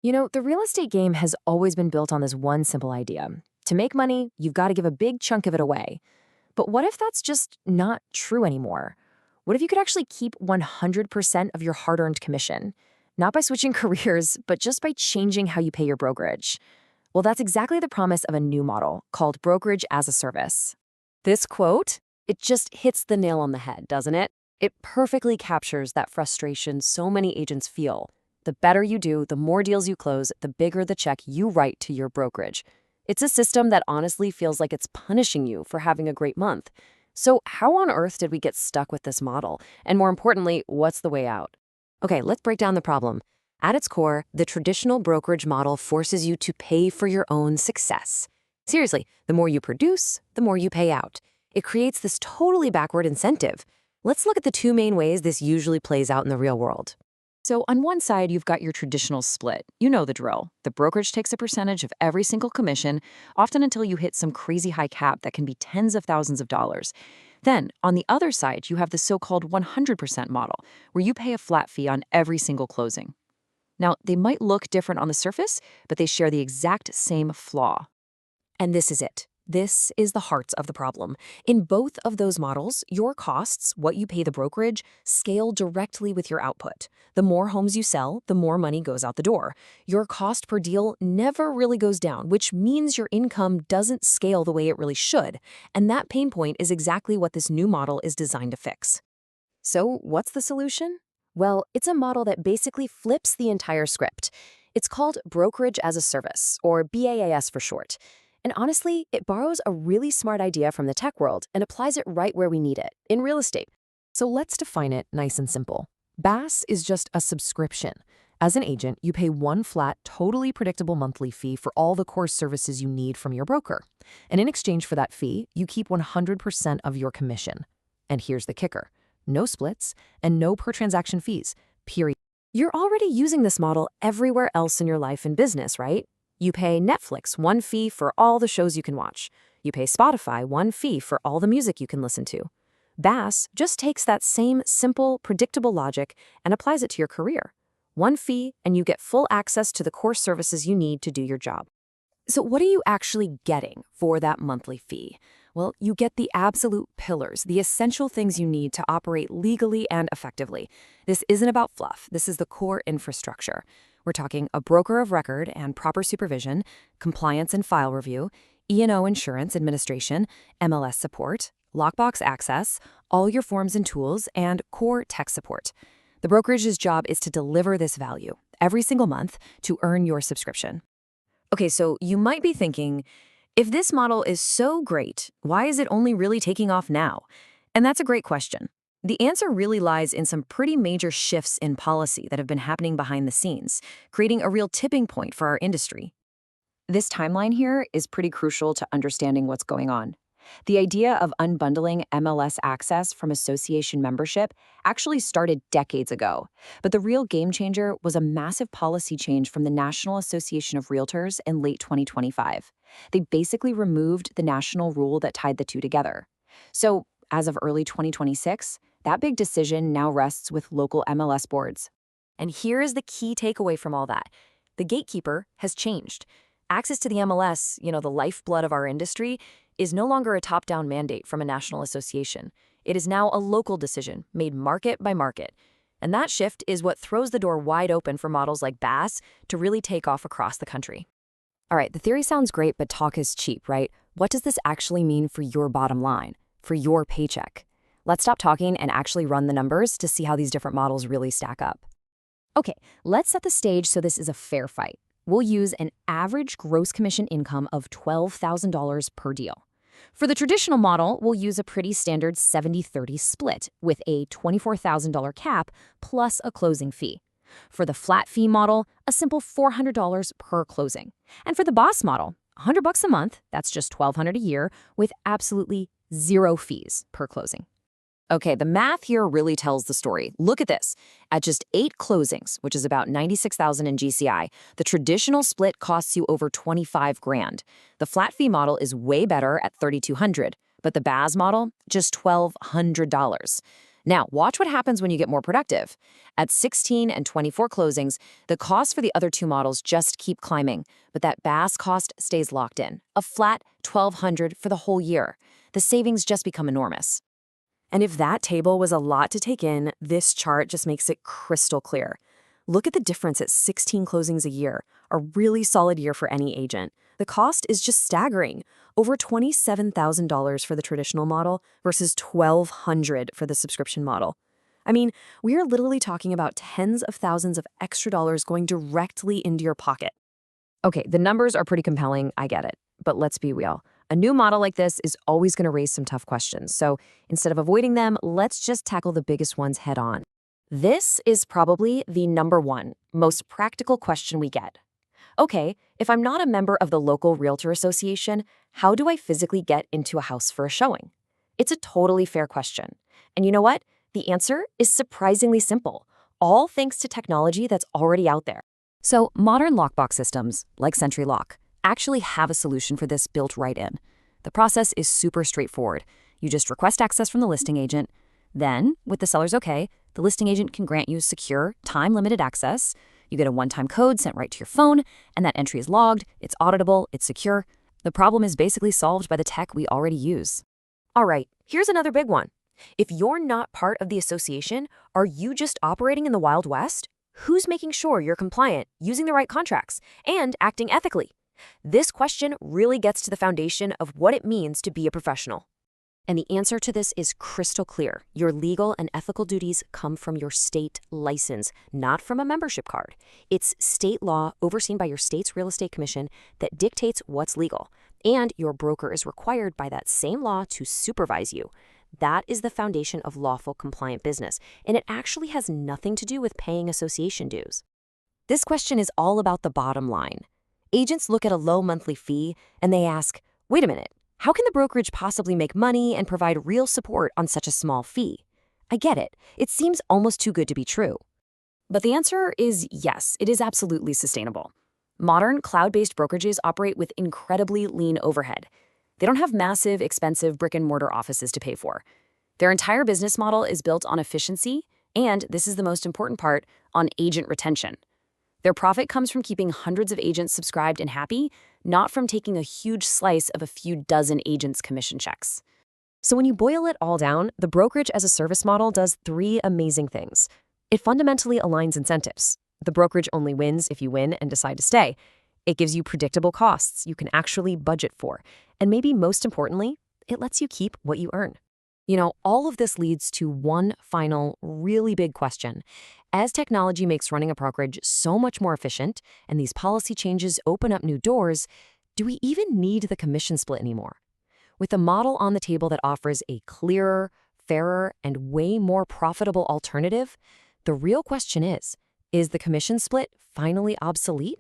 The real estate game has always been built on this one simple idea. To make money, you've got to give a big chunk of it away. But what if that's just not true anymore? What if you could actually keep 100% of your hard-earned commission? Not by switching careers, but just by changing how you pay your brokerage. Well, that's exactly the promise of a new model called Brokerage as a Service. This quote, it just hits the nail on the head, doesn't it? It perfectly captures that frustration so many agents feel. The better you do, the more deals you close, the bigger the check you write to your brokerage. It's a system that honestly feels like it's punishing you for having a great month. So how on earth did we get stuck with this model? And more importantly, what's the way out? Okay, let's break down the problem. At its core, the traditional brokerage model forces you to pay for your own success. Seriously, the more you produce, the more you pay out. It creates this totally backward incentive. Let's look at the two main ways this usually plays out in the real world. So on one side, you've got your traditional split. You know the drill. The brokerage takes a percentage of every single commission, often until you hit some crazy high cap that can be tens of thousands of dollars. Then, on the other side, you have the so-called 100% model, where you pay a flat fee on every single closing. Now, they might look different on the surface, but they share the exact same flaw. And this is it. This is the heart of the problem. In both of those models, your costs, what you pay the brokerage, scale directly with your output. The more homes you sell, the more money goes out the door. Your cost per deal never really goes down, which means your income doesn't scale the way it really should. And that pain point is exactly what this new model is designed to fix. So what's the solution? Well, it's a model that basically flips the entire script. It's called Brokerage as a Service, or BaaS for short. And honestly, it borrows a really smart idea from the tech world and applies it right where we need it, in real estate. So let's define it nice and simple. BaaS is just a subscription. As an agent, you pay one flat, totally predictable monthly fee for all the core services you need from your broker. And in exchange for that fee, you keep 100% of your commission. And here's the kicker. No splits and no per-transaction fees, period. You're already using this model everywhere else in your life and business, right? You pay Netflix one fee for all the shows you can watch. You pay Spotify one fee for all the music you can listen to. BaaS just takes that same simple, predictable logic and applies it to your career. One fee, and you get full access to the core services you need to do your job. So what are you actually getting for that monthly fee? Well, you get the absolute pillars, the essential things you need to operate legally and effectively. This isn't about fluff. This is the core infrastructure. We're talking a broker of record and proper supervision, compliance and file review, E&O insurance administration, MLS support, lockbox access, all your forms and tools, and core tech support. The brokerage's job is to deliver this value every single month to earn your subscription. Okay, so you might be thinking, if this model is so great, why is it only really taking off now? And that's a great question. The answer really lies in some pretty major shifts in policy that have been happening behind the scenes, creating a real tipping point for our industry. This timeline here is pretty crucial to understanding what's going on. The idea of unbundling MLS access from association membership actually started decades ago, but the real game changer was a massive policy change from the National Association of Realtors in late 2025. They basically removed the national rule that tied the two together. So, as of early 2026, that big decision now rests with local MLS boards. And here is the key takeaway from all that. The gatekeeper has changed. Access to the MLS, the lifeblood of our industry, is no longer a top-down mandate from a national association. It is now a local decision, made market by market. And that shift is what throws the door wide open for models like BaaS to really take off across the country. All right, the theory sounds great, but talk is cheap, right? What does this actually mean for your bottom line, for your paycheck? Let's stop talking and actually run the numbers to see how these different models really stack up. Okay, let's set the stage so this is a fair fight. We'll use an average gross commission income of $12,000 per deal. For the traditional model, we'll use a pretty standard 70-30 split with a $24,000 cap plus a closing fee. For the flat fee model, a simple $400 per closing. And for the BaaS model, $100 a month, that's just $1,200 a year, with absolutely zero fees per closing. Okay, the math here really tells the story. Look at this. At just 8 closings, which is about $96,000 in GCI, the traditional split costs you over $25,000. The flat fee model is way better at $3,200, but the BaaS model, just $1,200. Now, watch what happens when you get more productive. At 16 and 24 closings, the costs for the other two models just keep climbing, but that BaaS cost stays locked in, a flat $1,200 for the whole year. The savings just become enormous. And if that table was a lot to take in, this chart just makes it crystal clear. Look at the difference at 16 closings a year, a really solid year for any agent. The cost is just staggering. Over $27,000 for the traditional model versus $1,200 for the subscription model. I mean, we are literally talking about tens of thousands of extra dollars going directly into your pocket. Okay, the numbers are pretty compelling, I get it. But let's be real. A new model like this is always going to raise some tough questions. So instead of avoiding them, let's just tackle the biggest ones head on. This is probably the number one, most practical question we get. Okay, if I'm not a member of the local Realtor Association, how do I physically get into a house for a showing? It's a totally fair question. And you know what? The answer is surprisingly simple, all thanks to technology that's already out there. So modern lockbox systems, like Sentry Lock, actually have a solution for this built right in. The process is super straightforward. You just request access from the listing agent. Then, with the seller's okay, the listing agent can grant you secure, time-limited access. You get a one-time code sent right to your phone, and that entry is logged, it's auditable, it's secure. The problem is basically solved by the tech we already use. All right, here's another big one. If you're not part of the association, are you just operating in the Wild West? Who's making sure you're compliant, using the right contracts, and acting ethically? This question really gets to the foundation of what it means to be a professional. And the answer to this is crystal clear. Your legal and ethical duties come from your state license, not from a membership card. It's state law overseen by your state's real estate commission that dictates what's legal. And your broker is required by that same law to supervise you. That is the foundation of lawful, compliant business, and it actually has nothing to do with paying association dues. This question is all about the bottom line. Agents look at a low monthly fee and they ask, wait a minute, how can the brokerage possibly make money and provide real support on such a small fee? I get it. It seems almost too good to be true. But the answer is yes, it is absolutely sustainable. Modern cloud-based brokerages operate with incredibly lean overhead. They don't have massive, expensive brick-and-mortar offices to pay for. Their entire business model is built on efficiency, and this is the most important part, on agent retention. Their profit comes from keeping hundreds of agents subscribed and happy, not from taking a huge slice of a few dozen agents' commission checks. So when you boil it all down, the brokerage as a service model does three amazing things. It fundamentally aligns incentives. The brokerage only wins if you win and decide to stay. It gives you predictable costs you can actually budget for. And maybe most importantly, it lets you keep what you earn. You know, all of this leads to one final, really big question. As technology makes running a brokerage so much more efficient, and these policy changes open up new doors, do we even need the commission split anymore? With a model on the table that offers a clearer, fairer, and way more profitable alternative, the real question is the commission split finally obsolete?